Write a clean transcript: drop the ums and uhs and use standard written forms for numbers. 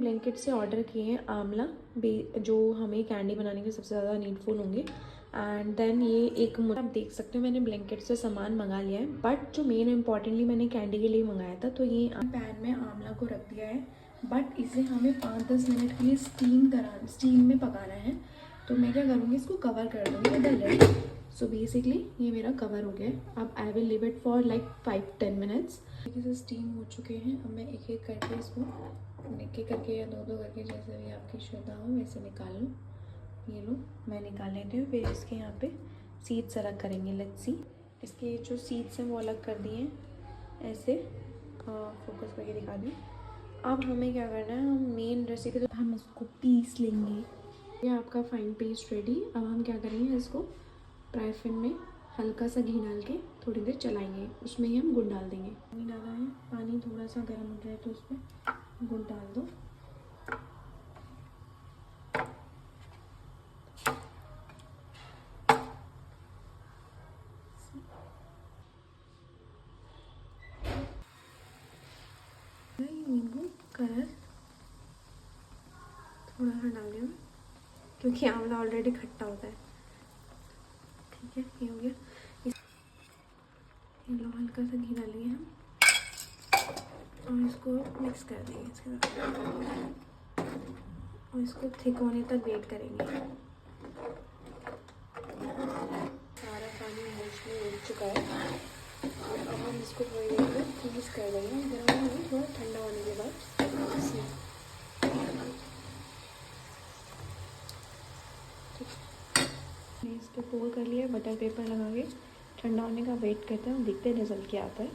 Blanket से order किए हैं आंवला जो हमें कैंडी बनाने के सबसे ज़्यादा नीडफुल होंगे। एंड देन ये एक आप देख सकते हो मैंने ब्लैंकेट से सामान मंगा लिया है, बट जो मेन इम्पॉर्टेंटली मैंने कैंडी के लिए मंगाया था, तो ये पैन में आंवला को रख दिया है, बट इसे हमें 5-10 मिनट के लिए स्टीम में पकाना है। तो मैं क्या करूँगी, इसको कवर कर दूँगी इधर। सो बेसिकली ये मेरा कवर हो गया है। अब I will live it for like 5-10 minutes. इसे स्टीम हो चुके हैं। अब मैं एक एक करके इसको करके या दो करके, जैसे भी आपकी श्रद्धा हो वैसे निकाल लूँ। ये लो, मैं निकाल लेती हूँ। फिर इसके यहाँ पे सीड्स अलग करेंगे। लेट्स सी, इसके जो सीड्स हैं वो अलग कर दिए हैं ऐसे। फोकस करके दिखा दूँ। अब हमें क्या करना है, हम मेन रेसिपी तो हम इसको पीस लेंगे। ये आपका फाइन पेस्ट रेडी। अब हम क्या करेंगे, इसको पैराफिन में हल्का सा घी डाल के थोड़ी देर चलाएंगे। उसमें ही हम गुड़ डाल देंगे। पानी डाला है, पानी थोड़ा सा गर्म हो जाए तो उसमें गुड़ डाल दो। नींबू कलर थोड़ा सा डाल दिया, क्योंकि आंवला ऑलरेडी खट्टा होता है। ठीक है, ये हो गया। लो, हल्का सा घी डालेंगे हम और इसको मिक्स कर देंगे इसके साथ, और इसको थिक होने तक वेट करेंगे। सारा पानी मोस्टली उड़ चुका है। अब हम इसको थोड़ी देर में फ्रीज कर देंगे, गर्म होने थोड़ा ठंडा होने के बाद। मैंने इसको पोर कर लिया, बटर पेपर लगा के ठंडा होने का वेट करते हैं और देखते हैं रिजल्ट क्या आता है।